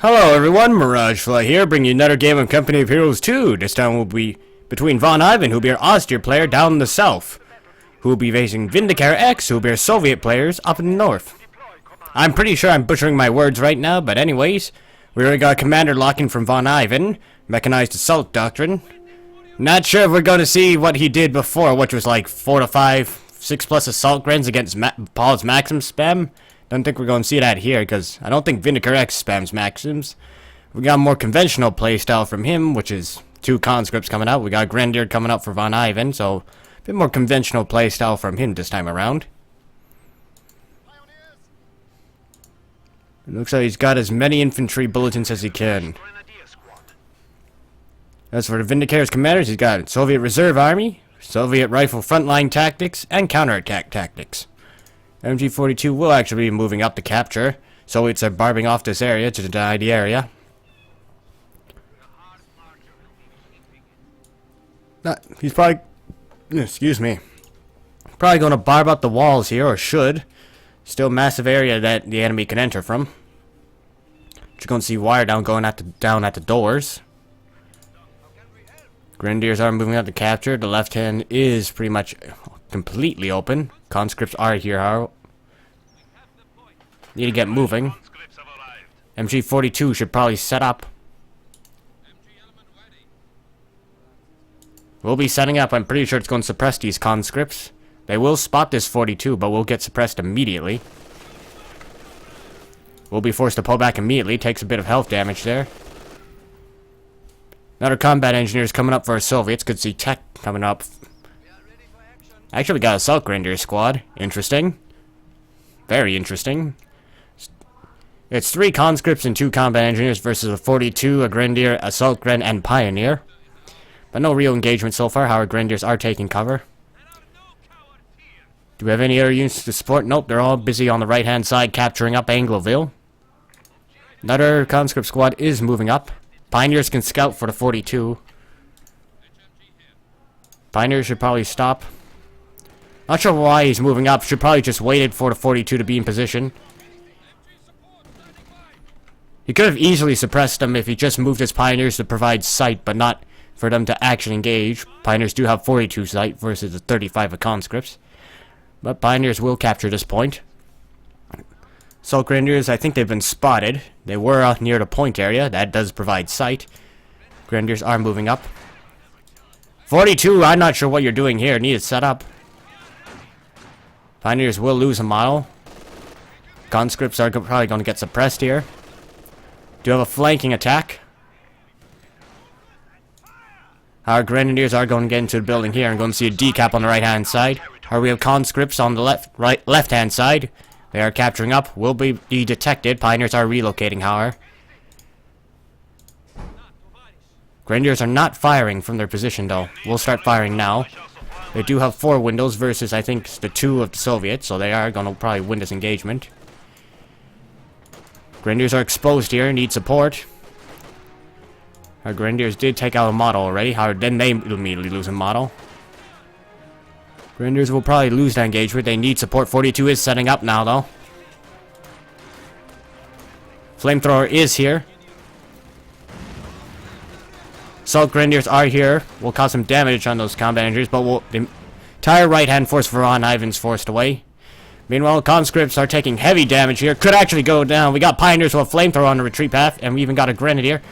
Hello everyone, MirageFly here, bringing you another game of Company of Heroes 2. This time will be between VonIvan, who will be our Austrian player down in the south, who will be facing VindicareX, who will be our Soviet players up in the north. I'm pretty sure I'm butchering my words right now, but anyways, we already got a commander locking from VonIvan, Mechanized Assault Doctrine. Not sure if we're going to see what he did before, which was like 4 to 5, 6+ assault grens against Paul's Maxim spam. Don't think we're going to see that here, because I don't think VindicareX spams Maxims. We got a more conventional playstyle from him, which is 2 conscripts coming out. We got Grenadier coming out for VonIvan, so a bit more conventional playstyle from him this time around. It looks like he's got as many infantry bulletins as he can. As for the Vindicare's commanders, he's got Soviet Reserve Army, Soviet Rifle Frontline Tactics, and Counterattack Tactics. MG42 will actually be moving up to capture, so it's barbing off this area to deny the area. He's probably, excuse me, probably going to barb up the walls here, or should. Still massive area that the enemy can enter from. You're going to see wire down at the doors. Grenadiers are moving up to capture. The left hand is pretty much completely open. Conscripts are here. Need to get moving. MG42 should probably set up. We'll be setting up. I'm pretty sure it's going to suppress these conscripts. They will spot this 42, but will get suppressed immediately. We'll be forced to pull back immediately. Takes a bit of health damage there. Another combat engineers coming up for our Soviets. Could see tech coming up. Actually, we got a Assault Grenadier squad. Interesting. Very interesting. It's 3 conscripts and 2 combat engineers versus a 42, a Grenadier, Assault Gren, and Pioneer. But no real engagement so far. Our Grenadiers are taking cover. Do we have any other units to support? Nope, they're all busy on the right-hand side capturing up Angloville. Another conscript squad is moving up. Pioneers can scout for the 42. Pioneers should probably stop. Not sure why he's moving up. Should probably just waited for the 42 to be in position. He could have easily suppressed them if he just moved his Pioneers to provide sight, but not for them to actually engage. Pioneers do have 42 sight versus the 35 of conscripts. But Pioneers will capture this point. Assault Grenadiers, I think they've been spotted. They were near the point area. That does provide sight. Grenadiers are moving up. 42, I'm not sure what you're doing here. Need to set up. Pioneers will lose a model. Conscripts are probably going to get suppressed here. Do you have a flanking attack? Our Grenadiers are going to get into the building here and going to see a decap on the right-hand side. We have conscripts on the left-hand side. They are capturing up. Will be detected. Pioneers are relocating, however. Grenadiers are not firing from their position, though. We'll start firing now. They do have 4 windows versus, I think, the 2 of the Soviets, so they are going to probably win this engagement. Grenadiers are exposed here, need support. Our Grenadiers did take out a model already, however, then they immediately lose a model. Grenadiers will probably lose that engagement. They need support. 42 is setting up now, though. Flamethrower is here. Assault Grenadiers are here. Will cause some damage on those combat engineers, but the entire right-hand force for VonIvan's forced away. Meanwhile, conscripts are taking heavy damage here. Could actually go down. We got Pioneers with a flamethrower on the retreat path, and we even got a Grenadier.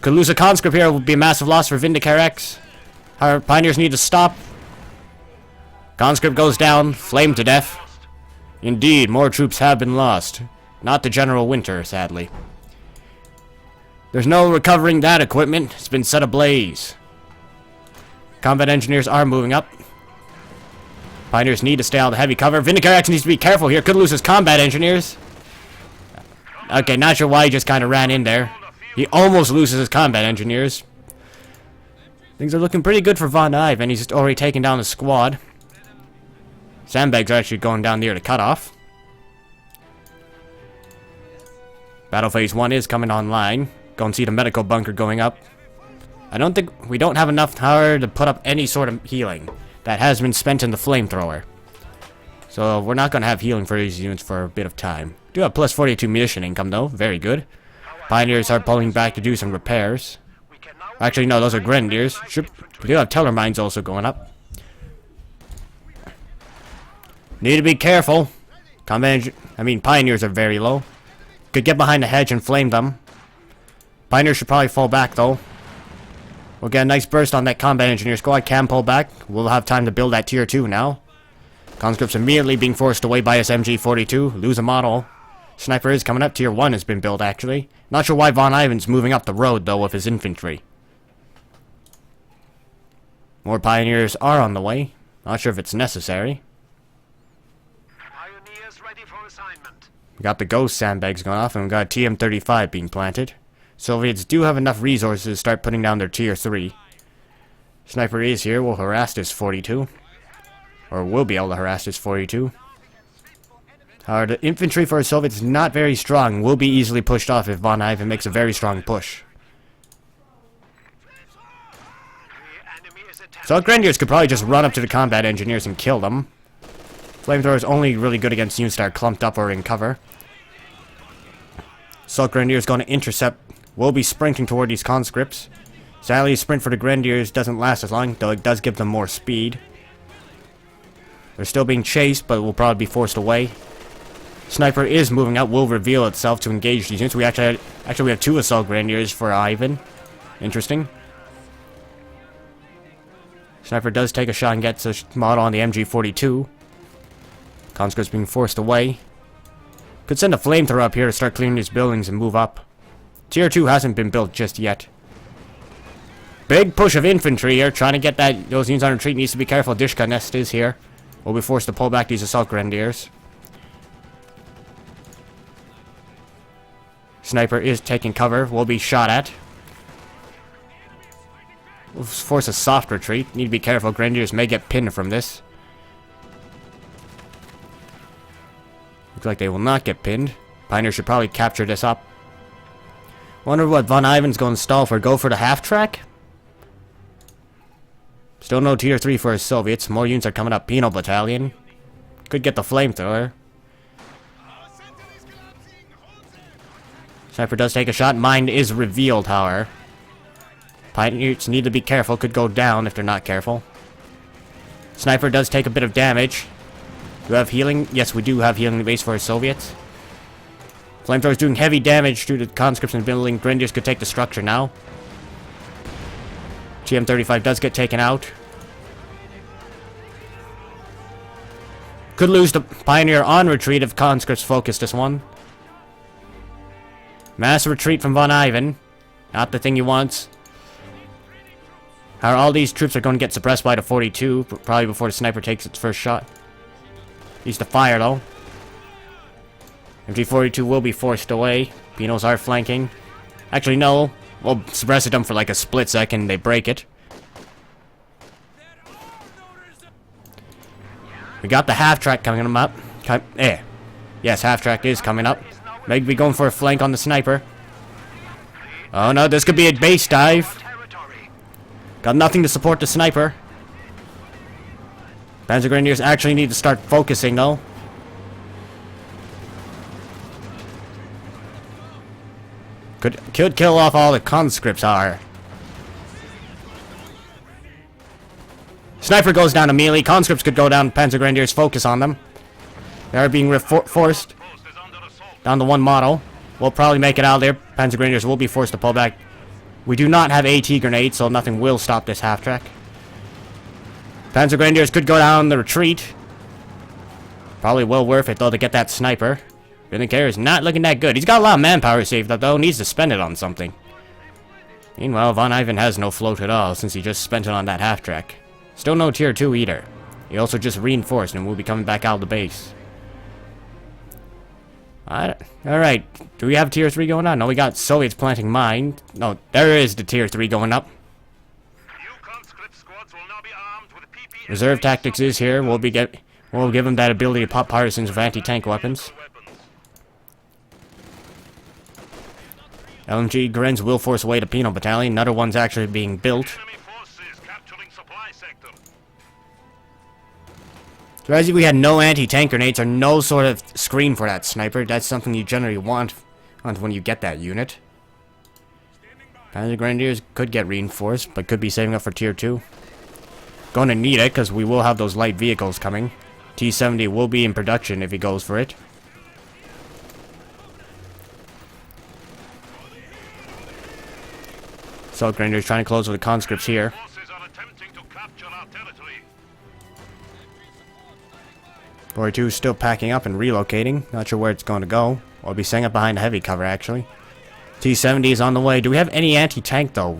Could lose a conscript here. It would be a massive loss for VindicareX. Our Pioneers need to stop. Conscript goes down, flamed to death. Indeed, more troops have been lost. Not the General Winter, sadly. There's no recovering that equipment. It's been set ablaze. Combat engineers are moving up. Pioneers need to stay out of the heavy cover. VindicareX needs to be careful here. Could lose his combat engineers. Okay, not sure why he just kind of ran in there. He almost loses his combat engineers. Things are looking pretty good for VonIvan. He's already taken down the squad. Sandbags are actually going down near the cutoff. Battle phase 1 is coming online. Go and see the medical bunker going up. I don't think we don't have enough power to put up any sort of healing. That has been spent in the flamethrower. So we're not going to have healing for these units for a bit of time. Do have plus 42 munition income though, very good. Pioneers are pulling back to do some repairs. Actually no, those are Grenadiers. We do have Teller mines also going up. Need to be careful. Pioneers are very low. Could get behind the hedge and flame them. Pioneers should probably fall back though. We'll get a nice burst on that combat engineer squad. Can pull back. We'll have time to build that tier 2 now. Conscripts immediately being forced away by SMG-42. Lose a model. Sniper is coming up. Tier 1 has been built actually. Not sure why VonIvan's moving up the road though with his infantry. More pioneers are on the way. Not sure if it's necessary. Pioneers ready for assignment. We got the ghost sandbags going off and we got TM-35 being planted. Soviets do have enough resources to start putting down their tier 3. Sniper is here, will harass this 42. Or will be able to harass this 42. However, the infantry for the Soviets is not very strong, will be easily pushed off if VonIvan makes a very strong push. So Grenadiers could probably just run up to the combat engineers and kill them. Flamethrower is only really good against units that are clumped up or in cover. Assault Grenadier is going to intercept. Will be sprinting toward these conscripts. Sadly, sprint for the Grenadiers doesn't last as long, though it does give them more speed. They're still being chased, but will probably be forced away. Sniper is moving out, will reveal itself to engage these units. We actually have 2 Assault Grenadiers for Ivan. Interesting. Sniper does take a shot and gets a model on the MG-42. Conscripts being forced away. Could send a flamethrower up here to start clearing these buildings and move up. Tier 2 hasn't been built just yet. Big push of infantry here, trying to get those units on retreat. Needs to be careful. Dishka Nest is here. We'll be forced to pull back these Assault Grenadiers. Sniper is taking cover. Will be shot at. We'll force a soft retreat. Need to be careful. Grenadiers may get pinned from this. Looks like they will not get pinned. Pioneer should probably capture this up. Wonder what VonIvan's going to stall for. Go for the half-track? Still no tier 3 for his Soviets. More units are coming up. Penal Battalion. Could get the flamethrower. Sniper does take a shot. Mine is revealed, however. Pioneers need to be careful. Could go down if they're not careful. Sniper does take a bit of damage. Do we have healing? Yes, we do have healing base for his Soviets. Flamethrower is doing heavy damage to the conscripts in the building. Grenadiers could take the structure now. TM-35 does get taken out. Could lose the Pioneer on retreat if conscripts focus this one. Mass retreat from VonIvan. Not the thing he wants. However, all these troops are going to get suppressed by the 42, probably before the sniper takes its first shot. Needs to fire though. MG-42 will be forced away. Penos are flanking. Actually, no. We'll suppress them for like a split second. They break it. We got the half-track coming up. Yes, half-track is coming up. Maybe going for a flank on the sniper. Oh no, this could be a base dive. Got nothing to support the sniper. Panzer Grenadiers actually need to start focusing though. Could kill off all the conscripts, however. Sniper goes down immediately. Conscripts could go down. Panzer Grenadiers focus on them. They are being forced down to 1 model. We'll probably make it out there. Panzer Grenadiers will be forced to pull back. We do not have AT grenades, so nothing will stop this half-track. Panzer Grenadiers could go down the retreat. Probably well worth it, though, to get that sniper. Vindicare is not looking that good. He's got a lot of manpower saved up, though. Needs to spend it on something. Meanwhile, VonIvan has no float at all, since he just spent it on that half-track. Still no tier 2 either. He also just reinforced and will be coming back out of the base. Alright, do we have tier 3 going on? No, we got Soviets planting mine. No, there is the tier 3 going up. Reserve tactics is here. We'll give them that ability to pop partisans with anti-tank weapons. LMG Grens will force away the Penal Battalion. Another one's actually being built. Whereas if we had no anti-tank grenades or no sort of screen for that sniper, that's something you generally want when you get that unit. Panzer Grenadiers could get reinforced, but could be saving up for tier 2. Going to need it, because we will have those light vehicles coming. T-70 will be in production if he goes for it. Assault Grenadiers trying to close with the conscripts here. Forces are attempting to capture our territory. 42 is still packing up and relocating. Not sure where it's going to go. We'll be setting up behind heavy cover, actually. T-70 is on the way. Do we have any anti-tank, though?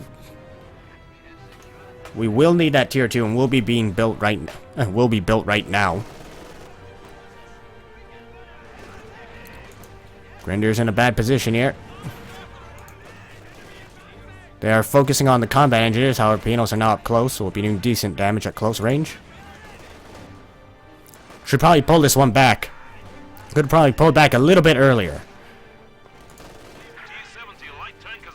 We will need that tier 2, and will be being built right now. Grenadiers in a bad position here. They are focusing on the combat engineers, however, Pianos are now up close, so we'll be doing decent damage at close range. Should probably pull this one back. Could probably pull it back a little bit earlier. T-70 light tank has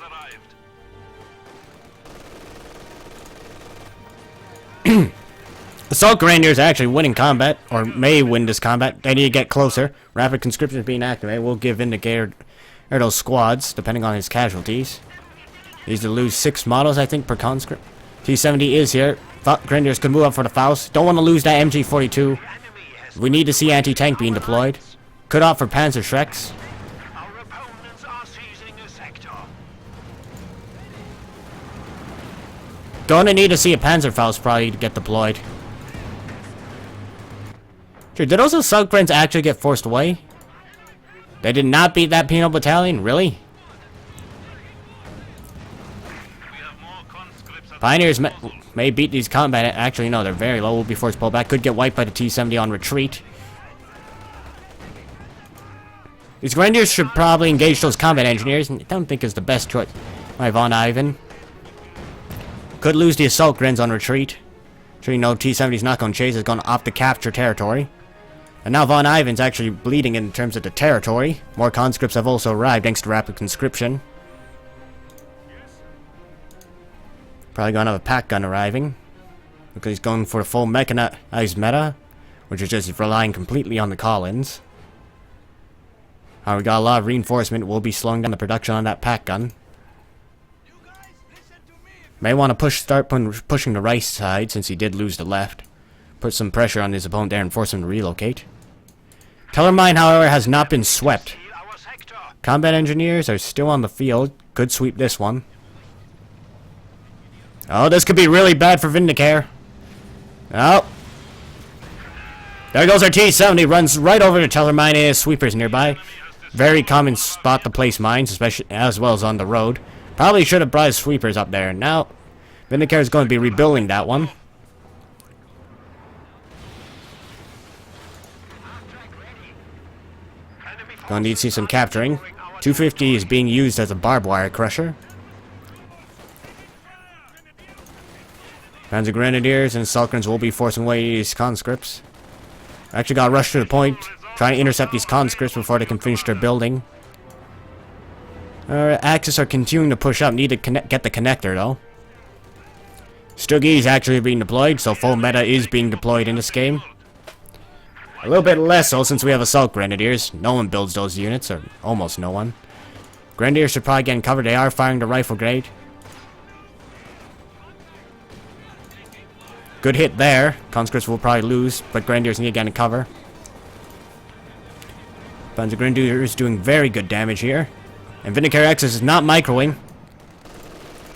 arrived. Assault Grenadiers are actually winning combat, or may win this combat. They need to get closer. Rapid conscription is being activated. We'll give Vindicator those squads, depending on his casualties. He's to lose 6 models, I think, per conscript. T-70 is here. Grenadiers could move up for the Faust. Don't want to lose that MG-42. We need to see anti-tank being deployed. Could opt for Panzer Shreks. Our opponents are seizing a sector. Gonna need to see a Panzer Faust probably to get deployed. Sure, did those assault Grens actually get forced away? They did not beat that penal battalion? Really? We have more conscripts at Pioneers may beat these combat. Actually, no, they're very low. Will be forced to pull back. Could get wiped by the T-70 on retreat. These Grenadiers should probably engage those combat engineers. I don't think is the best choice. My VonIvan. Could lose the assault Grens on retreat. Sure, you know T-70 is not going to chase. It's going to opt to capture territory. And now VonIvan's actually bleeding in terms of the territory. More conscripts have also arrived thanks to rapid conscription. Probably going to have a pack gun arriving. Because he's going for a full mechanized meta. Which is just relying completely on the call-ins. We got a lot of reinforcement. We'll be slowing down the production on that pack gun. May want to start pushing the right side since he did lose the left. Put some pressure on his opponent there and force him to relocate. Tellermine, however, has not been swept. our sector. Combat engineers are still on the field. Could sweep this one. Oh, this could be really bad for Vindicare. Oh. There goes our T-70. Runs right over to Tellermine and his sweepers nearby. Very common spot to place mines, especially as well as on the road. Probably should have brought his sweepers up there. Now, Vindicare is going to be rebuilding that one. Gonna need to see some capturing. 250 is being used as a barbed wire crusher. Panzer Grenadiers and Sulkans will be forcing away these conscripts. Actually got rushed to the point, trying to intercept these conscripts before they can finish their building. Our Axis are continuing to push up. Need to get the connector though. Stuggy is actually being deployed, so full meta is being deployed in this game. A little bit less so since we have Assault Grenadiers. No one builds those units, or almost no one. Grenadiers should probably get in cover. They are firing the rifle grade. Good hit there. Conscripts will probably lose, but Grenadiers need to get in cover. Panzer Grenadiers doing very good damage here. And VindicareX is not microing.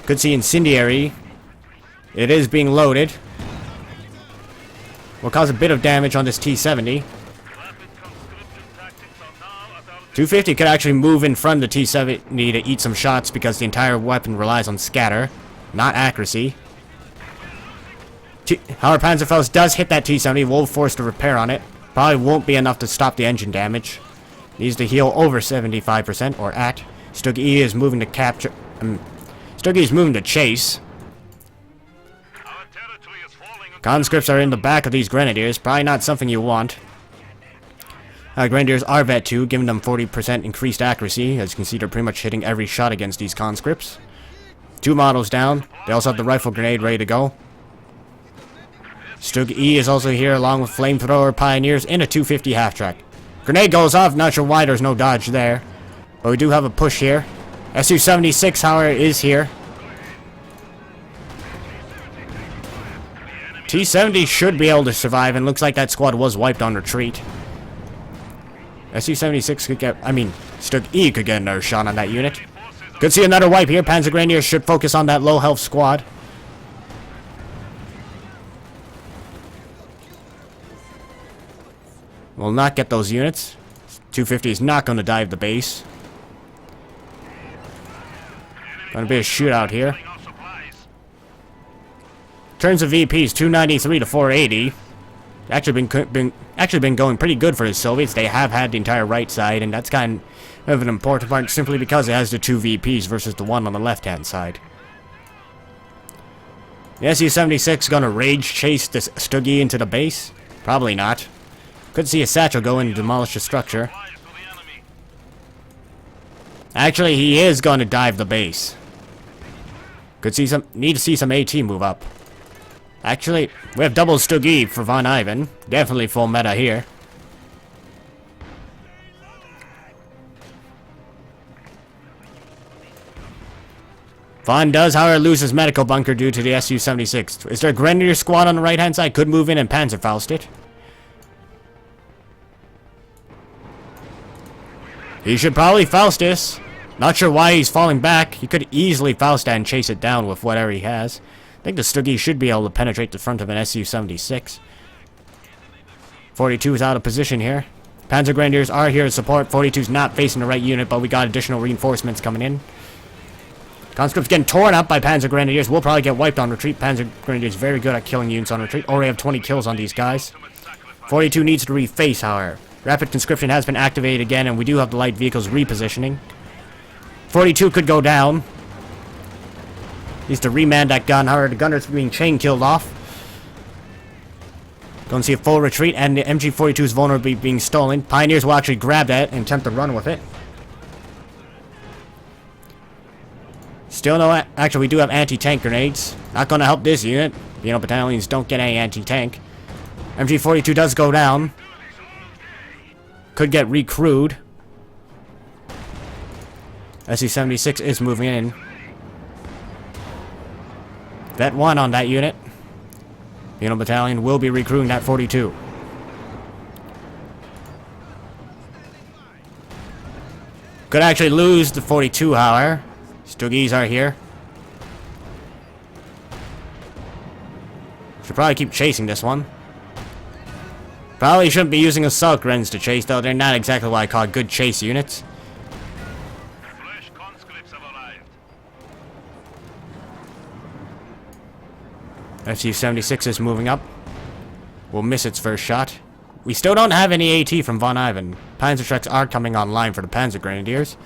Could see Incendiary. It is being loaded. Will cause a bit of damage on this T-70. 250 could actually move in front of the T-70 to eat some shots because the entire weapon relies on scatter, not accuracy. However, Panzerfaust does hit that T-70, will force the repair on it. Probably won't be enough to stop the engine damage. Needs to heal over 75% or at. Stuggy is moving to capture. Stuggy is moving to chase. Conscripts are in the back of these Grenadiers. Probably not something you want. Grenadiers are vet 2, giving them 40% increased accuracy. As you can see, they're pretty much hitting every shot against these conscripts. 2 models down. They also have the rifle grenade ready to go. Stug E is also here along with Flamethrower Pioneers in a 250 half-track. Grenade goes off, not sure why there's no dodge there. But we do have a push here. Su-76, however, is here. T-70 should be able to survive, and looks like that squad was wiped on retreat. Su-76 could get, Stug E could get another shot on that unit. Could see another wipe here. Panzer Grenadiers should focus on that low health squad. Will not get those units. 250 is not going to dive the base. Going to be a shootout here. Turns of VPs 293 to 480. Actually been going pretty good for the Soviets. They have had the entire right side, and that's kind of an important part simply because it has the 2 VPs versus the one on the left-hand side. The Su-76 gonna rage chase this Stuggy into the base? Probably not. Could see a satchel go in and demolish the structure. Actually, he is gonna dive the base. Need to see some AT move up. Actually, we have double Stuggy for VonIvan. Definitely full meta here. Von does, however, lose his medical bunker due to the Su-76. Is there a Grenadier squad on the right-hand side? Could move in and Panzerfaust it. He should probably Faust this. Not sure why he's falling back. He could easily Faust and chase it down with whatever he has. I think the Stuggy should be able to penetrate the front of an Su-76. 42 is out of position here. Panzer Grenadiers are here to support. 42's not facing the right unit, but we got additional reinforcements coming in. Conscripts getting torn up by Panzer Grenadiers. We'll probably get wiped on retreat. Panzer Grenadiers very good at killing units on retreat. Already have 20 kills on these guys. 42 needs to reface, however. Rapid conscription has been activated again, and we do have the light vehicles repositioning. 42 could go down. Needs to remand that gun. However, the gunner's being chain killed off. Don't see a full retreat, and the MG-42 is vulnerably being stolen. Pioneers will actually grab that and attempt to run with it. Still no... Actually, we do have anti-tank grenades. Not going to help this unit. Battalions don't get any anti-tank. MG-42 does go down. Could get recrewed. Su-76 is moving in. Vet 1 on that unit. Battalion will be recruiting that 42. Could actually lose the 42, however. Stuggies are here. Should probably keep chasing this one. Probably shouldn't be using assault Grens to chase, though. They're not exactly what I call good chase units. Fresh conscripts have arrived. Su-76 is moving up. We'll miss its first shot. We still don't have any AT from VonIvan. Panzerschrecks are coming online for the Panzer Grenadiers.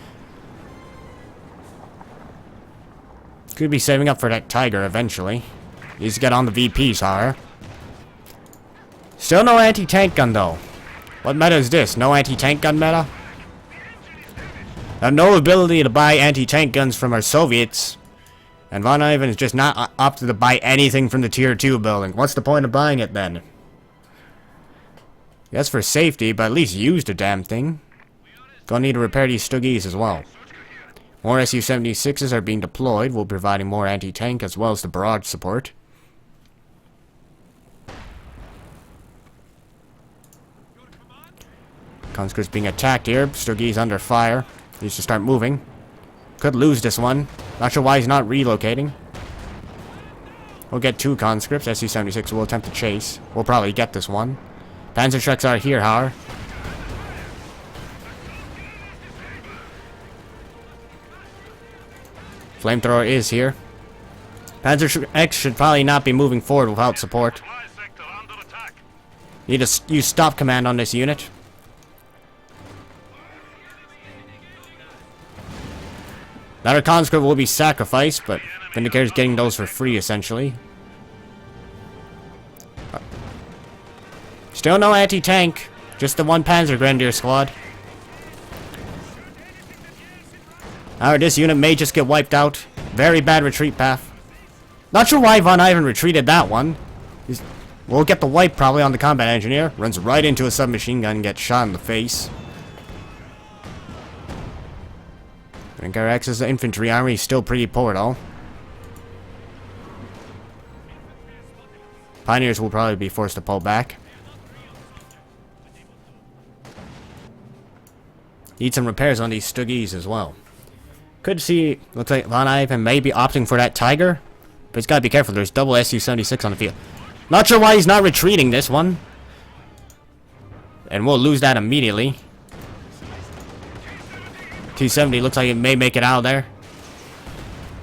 Could be saving up for that Tiger eventually. Needs to get on the VPs, however. Still no anti-tank gun, though. What meta is this? No anti-tank gun meta? Have no ability to buy anti-tank guns from our Soviets. And VonIvan is just not opted to buy anything from the Tier 2 building. What's the point of buying it, then? Yes, for safety, but at least use the damn thing. Gonna need to repair these Stuggies as well. More Su-76s are being deployed. We'll be providing more anti-tank as well as the barrage support. Conscripts being attacked here. Stuggies under fire. Needs to start moving. Could lose this one. Not sure why he's not relocating. We'll get 2 conscripts. Su-76 will attempt to chase. We'll probably get this one. Panzerschrecks are here, however. Flamethrower is here. PanzerX should probably not be moving forward without support. Need to use stop command on this unit. Another conscript will be sacrificed, but Vindicator is getting those for free, essentially. Still no anti-tank. Just the 1 Panzer Grenadier squad. However, this unit may just get wiped out. Very bad retreat path. Not sure why VonIvan retreated that one. We'll get the wipe probably on the combat engineer. Runs right into a submachine gun and gets shot in the face. VindicareX's infantry army is still pretty poor though. Pioneers will probably be forced to pull back. Need some repairs on these Stuggies as well. Could see, looks like VonIvan may be opting for that Tiger. But he's gotta be careful, there's double Su-76 on the field. Not sure why he's not retreating this one. And we'll lose that immediately. T-70 looks like it may make it out of there.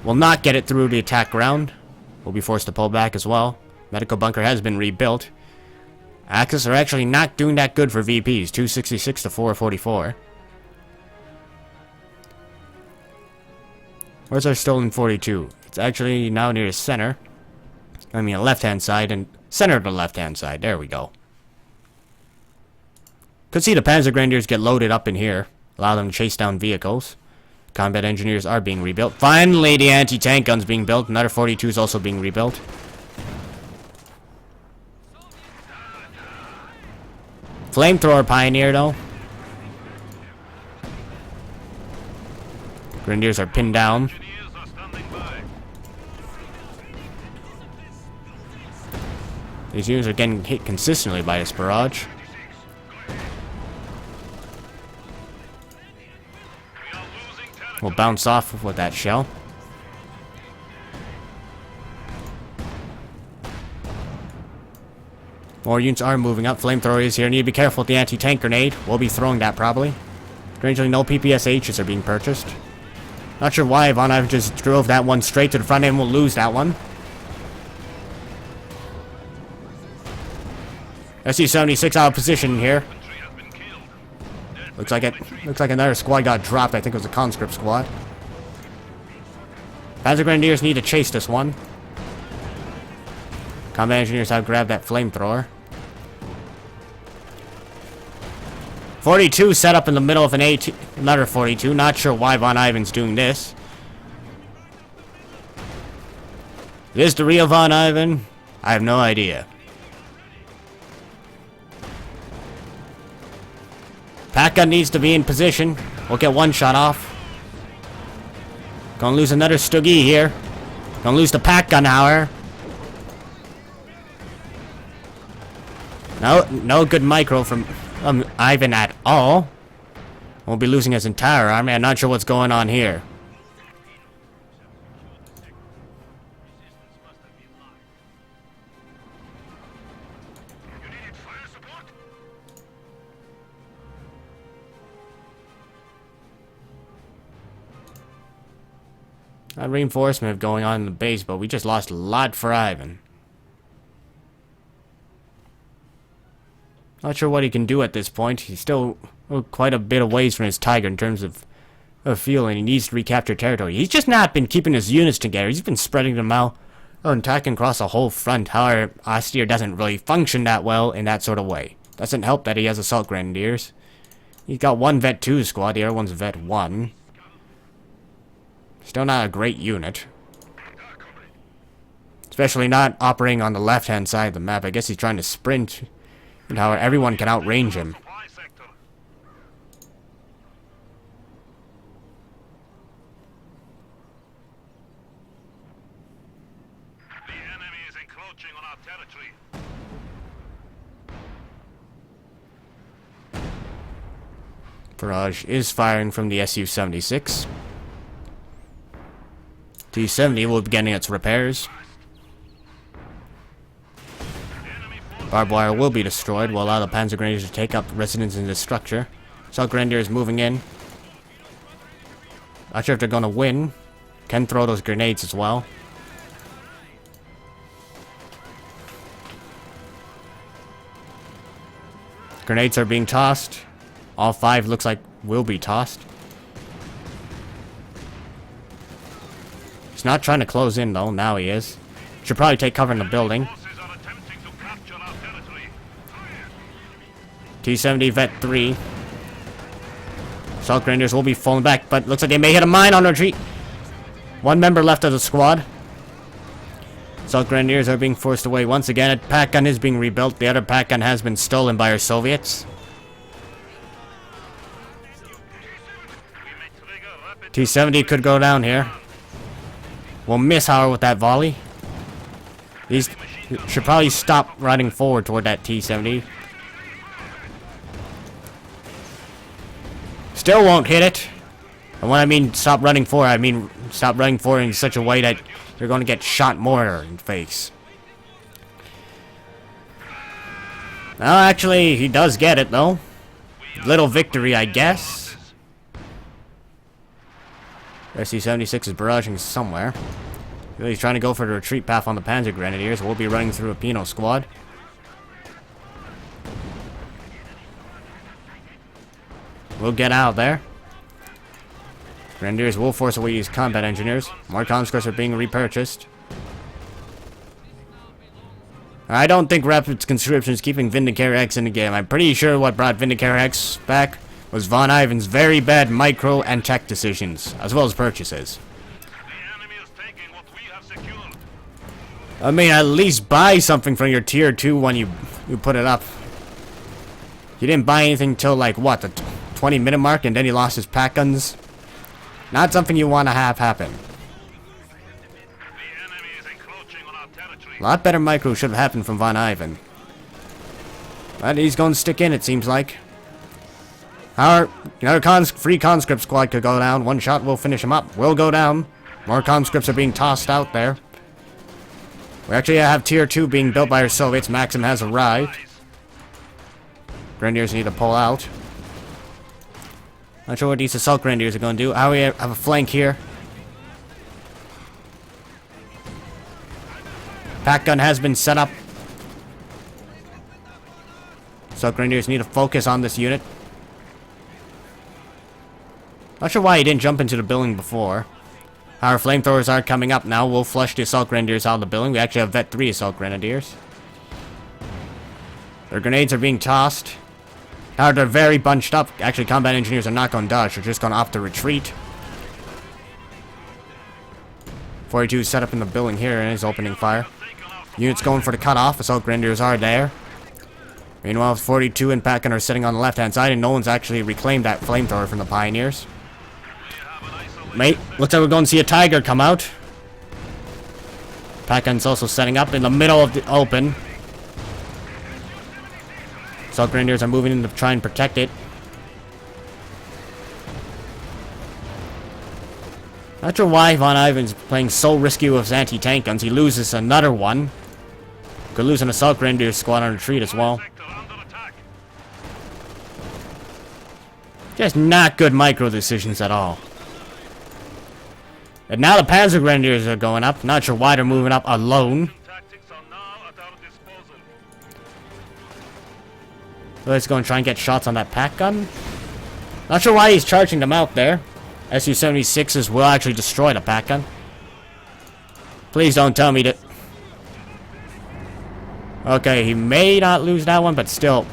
Will not get it through the attack ground. We'll be forced to pull back as well. Medical bunker has been rebuilt. Axis are actually not doing that good for VPs. 266 to 444. Where's our stolen 42? It's actually now near the center. I mean, left-hand side and center of the left-hand side. There we go. Could see the Panzer Grenadiers get loaded up in here. Allow them to chase down vehicles. Combat engineers are being rebuilt. Finally, the anti-tank gun's being built. Another 42 is also being rebuilt. Flamethrower Pioneer, though. Grenadiers are pinned down. Engineers are standing by. These units are getting hit consistently by this barrage. We are losing territory. We'll bounce off with that shell. More units are moving up. Flamethrower is here. Need to be careful with the anti-tank grenade. We'll be throwing that probably. Strangely, no PPSHs are being purchased. Not sure why VonIvan just drove that one straight to the front end. We'll lose that one. Su-76 out of position here. Infantry has been killed. Looks like another squad got dropped. I think it was a conscript squad. Panzer Grenadiers need to chase this one. Combat engineers have grabbed that flamethrower. 42 set up in the middle of an another 42. Not sure why VonIvan's doing this. Is this the real VonIvan? I have no idea. Pack gun needs to be in position. We'll get one shot off. Gonna lose another Stuggy here. Gonna lose the pack gun, however. No good micro from Ivan at all. Won't be losing his entire army. I'm not sure what's going on here. You needed fire support? Reinforcement going on in the base, but we just lost a lot for Ivan. Not sure what he can do at this point. He's still quite a bit of ways from his Tiger in terms of fuel, and he needs to recapture territory. He's just not been keeping his units together. He's been spreading them out and attacking across the whole front. However, Austere doesn't really function that well in that sort of way. Doesn't help that he has Assault Grenadiers. He's got one Vet 2 squad, the other one's Vet 1. Still not a great unit. Especially not operating on the left-hand side of the map. I guess he's trying to sprint. And how everyone can outrange him. Supply sector. The enemy is encroaching on our territory. Barrage is firing from the Su-76. T-70 will be getting its repairs. Barbed wire will be destroyed. Will allow the Panzer Grenadiers to take up residence in this structure. Assault Grenadiers moving in. Not sure if they're going to win. Can throw those grenades as well. Grenades are being tossed. All 5 looks like will be tossed. He's not trying to close in though. Now he is. Should probably take cover in the building. Forces are attempting to capture our territory. T-70 Vet 3. Assault Grenadiers will be falling back, but looks like they may hit a mine on retreat. One member left of the squad. Assault Grenadiers are being forced away once again. A pack gun is being rebuilt. The other pack gun has been stolen by our Soviets. T-70 could go down here. We'll miss Howard with that volley. These should probably stop running forward toward that T-70. Still won't hit it. And when I mean stop running forward, I mean stop running forward in such a way that you're going to get shot more in the face. Well, actually, he does get it, though. Little victory, I guess. SC-76 is barraging somewhere. He's trying to go for the retreat path on the Panzer Grenadiers. We'll be running through a Pino squad. We'll get out there. Grenadiers will force away these combat engineers. More conscripts are being repurchased. I don't think Rapid Conscription is keeping VindicareX in the game. I'm pretty sure what brought VindicareX back was VonIvan's very bad micro and tech decisions, as well as purchases. The enemy is taking what we have secured. I mean, at least buy something from your tier 2 when you put it up. You didn't buy anything till, like, what, the 20-minute mark, and then he lost his pack guns? Not something you want to have happen. The enemy is encroaching on our territory. A lot better micro should have happened from VonIvan. But he's going to stick in, it seems like. Another free conscript squad could go down. One shot will finish him up. Will go down. More conscripts are being tossed out there. We actually have tier 2 being built by our Soviets. Maxim has arrived. Grenadiers need to pull out. Not sure what these assault grenadiers are going to do. How we have a flank here. Pack gun has been set up. Assault grenadiers need to focus on this unit. Not sure why he didn't jump into the building before. Our flamethrowers are coming up now. We'll flush the assault grenadiers out of the building. We actually have Vet 3 assault grenadiers. Their grenades are being tossed. Now they're very bunched up. Actually, combat engineers are not going to dodge. They're just going to opt to retreat. 42 is set up in the building here and is opening fire. Units going for the cutoff. Assault grenadiers are there. Meanwhile, 42 and Pack gun are sitting on the left-hand side, and no one's actually reclaimed that flamethrower from the Pioneers. Mate, looks like we're going to see a Tiger come out. Pack gun's also setting up in the middle of the open. Assault grenadiers are moving in to try and protect it. Not sure why VonIvan's playing so risky with his anti-tank guns. He loses another one. Could lose an assault grenadier squad on retreat as well. Just not good micro decisions at all. And now the Panzer Grenadiers are going up. Not sure why they're moving up alone. So let's go and try and get shots on that pack gun. Not sure why he's charging them out there. Su-76s will actually destroy the pack gun. Please don't tell me that. Okay, he may not lose that one, but still.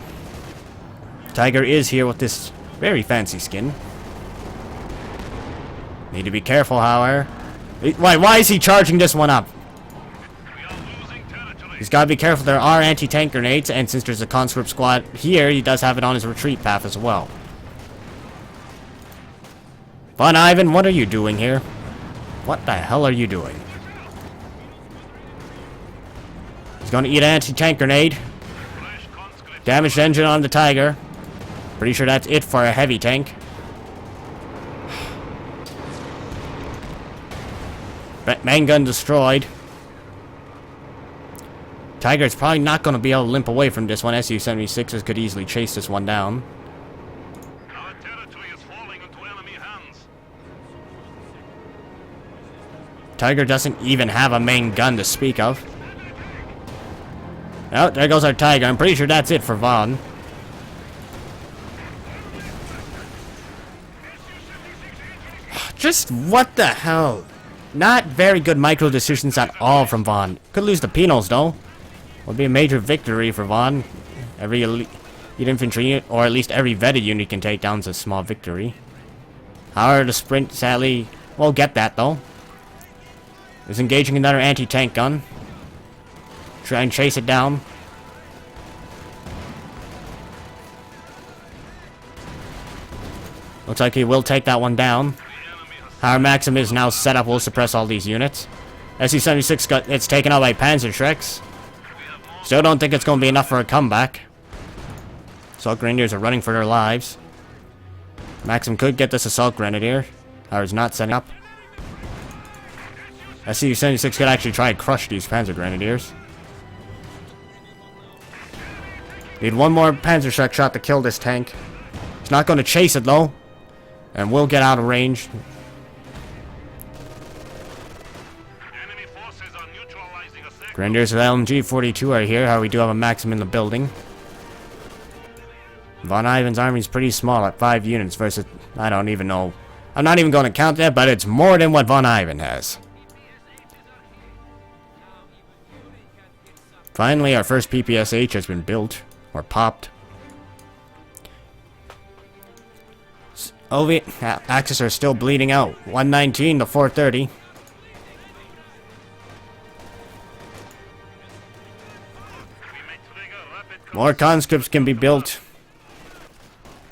Tiger is here with this very fancy skin. Need to be careful, however. Why is he charging this one up? He's got to be careful. There are anti-tank grenades, and since there's a conscript squad here, he does have it on his retreat path as well. VonIvan, what are you doing here? What the hell are you doing? He's going to eat an anti-tank grenade. Damaged engine on the Tiger. Pretty sure that's it for a heavy tank. Main gun destroyed. Tiger's probably not going to be able to limp away from this one. Su-76s could easily chase this one down. Our territory is falling into enemy hands. Tiger doesn't even have a main gun to speak of. Oh, there goes our Tiger. I'm pretty sure that's it for Von. Just what the hell? Not very good micro decisions at all from Von. Could lose the Pinos though. Would be a major victory for Von. Every elite infantry unit, or at least every vetted unit, can take down a small victory. However, the sprint sadly won't get that though. Is engaging another anti-tank gun. Try and chase it down. Looks like he will take that one down. Our Maxim is now set up. We'll suppress all these units. SU-76 it's taken out by Panzerschrecks. Still don't think it's going to be enough for a comeback. Assault Grenadiers are running for their lives. Maxim could get this Assault Grenadier. Ours not setting up. SU-76 could actually try and crush these Panzer Grenadiers. Need one more Panzerschreck shot to kill this tank. He's not going to chase it though. And we'll get out of range. Grenadiers with LMG-42 are here. How we do have a Maxim in the building. VonIvan's army is pretty small at 5 units versus... I don't even know. I'm not even going to count that, but it's more than what VonIvan has. Finally, our first PPSH has been built. Or popped. OV Axis are still bleeding out. 119 to 430. More conscripts can be built.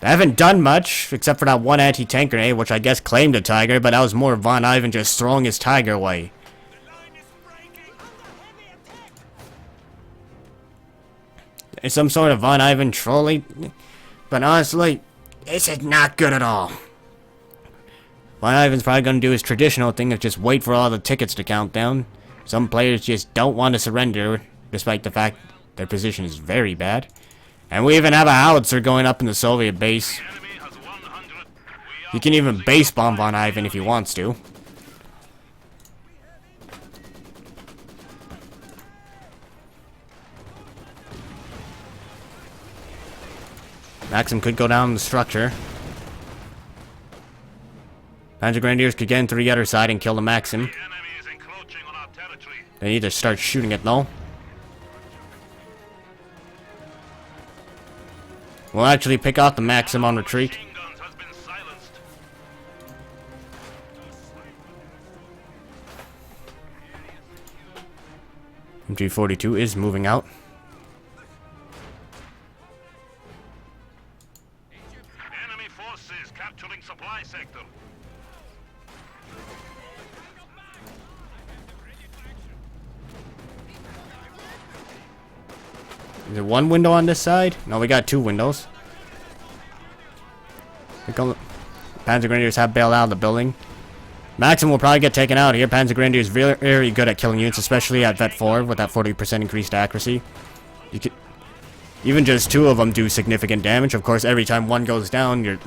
They haven't done much, except for that one anti-tank grenade, which I guess claimed a Tiger, but that was more VonIvan just throwing his Tiger away. It's some sort of VonIvan trolling, but honestly, this is not good at all. VonIvan's probably going to do his traditional thing of just wait for all the tickets to count down. Some players just don't want to surrender, despite the fact their position is very bad. And we even have a howitzer going up in the Soviet base. He can even base bomb VonIvan if he wants to. Maxim could go down the structure. Panzer Grenadiers could get into the other side and kill the Maxim. They need to start shooting it though. We'll actually pick off the Maxim on retreat. MG-42 is moving out. Enemy forces capturing supply sector. Is there one window on this side? No, we got 2 windows. Panzer Grenadiers have bailed out of the building. Maxim will probably get taken out here. Panzer Grenadiers very, very good at killing units, especially at Vet 4 with that 40% increased accuracy. You could, even just 2 of them do significant damage. Of course, every time one goes down, you're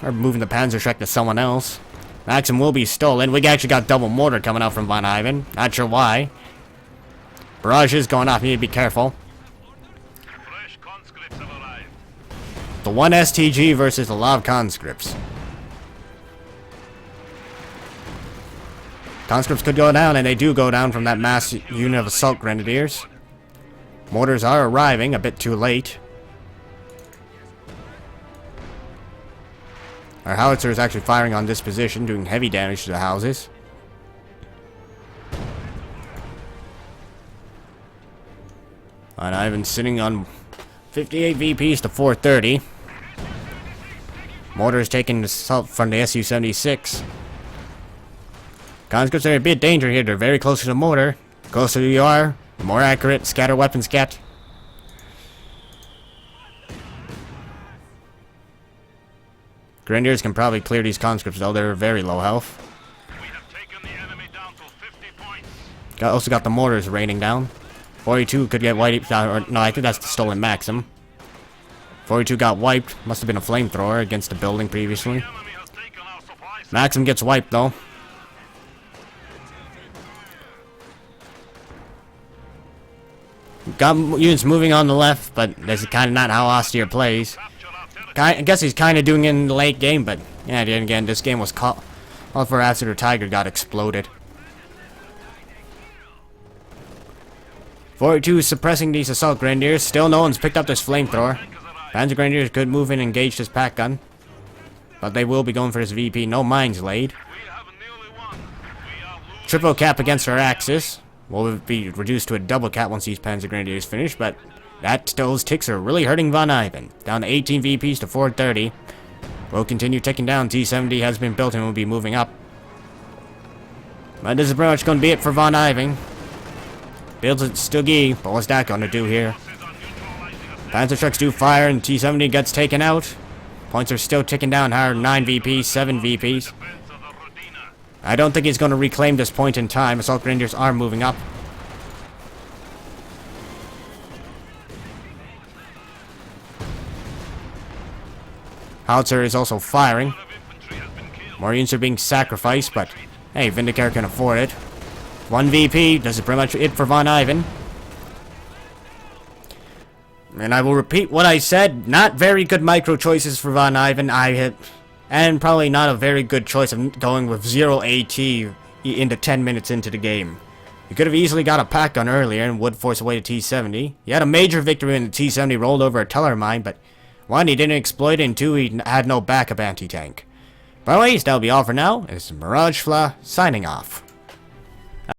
moving the Panzerschreck to someone else. Maxim will be stolen. We actually got double mortar coming out from VonIvan. Not sure why. Barrage is going off. You need to be careful. Fresh conscripts have arrived. The 1 STG versus a lot of conscripts. Conscripts could go down, and they do go down from that mass unit of assault grenadiers. Mortars are arriving a bit too late. Our howitzer is actually firing on this position, doing heavy damage to the houses. And I've been sitting on 58 VPs to 430. Mortars taking the assault from the SU-76. Conscripts are a bit danger here. They're very close to the mortar. Closer you are, the more accurate scatter weapons get. Grenadiers can probably clear these conscripts though. They're very low health. We have taken the enemy down to 50 points. Also got the mortars raining down. 42 could get wiped. Or no, I think that's the stolen Maxim. 42 got wiped. Must have been a flamethrower against the building previously. The enemy has taken our supply sector. Maxim gets wiped though. Got units moving on the left, but that's kind of not how Austere plays. Capture our territory. I guess he's kind of doing it in the late game, but yeah, then again, this game was caught all for after the Tiger got exploded. 42 is suppressing these assault grenadiers. Still no one's picked up this flamethrower. Panzer Grenadiers could move in and engage this pack gun, but they will be going for this VP. No mines laid. We have nearly won. We are losing. Triple cap against our Axis. will be reduced to a double cap once these Panzer Grenadiers finish, but those ticks are really hurting VonIvan. Down to 18 VPs to 430. We'll continue ticking down. T-70 has been built and will be moving up. But this is pretty much going to be it for VonIvan. Builds it Stuggy, but what's that going to do here? Panzer trucks do fire and T-70 gets taken out. Points are still ticking down higher. 9 VPs, 7 VPs. I don't think he's going to reclaim this point in time. Assault Grenadiers are moving up. Howitzer is also firing. Marines are being sacrificed, but hey, Vindicare can afford it. 1 VP, this is pretty much it for VonIvan. And I will repeat what I said, not very good micro choices for VonIvan. And probably not a very good choice of going with 0 AT into 10 minutes into the game. You could have easily got a pack gun earlier and would force away the T-70. He had a major victory when the T-70 rolled over a teller mine, but 1, he didn't exploit it, and 2, he had no backup anti-tank. But anyways, that'll be all for now. It's Mirage Fla signing off.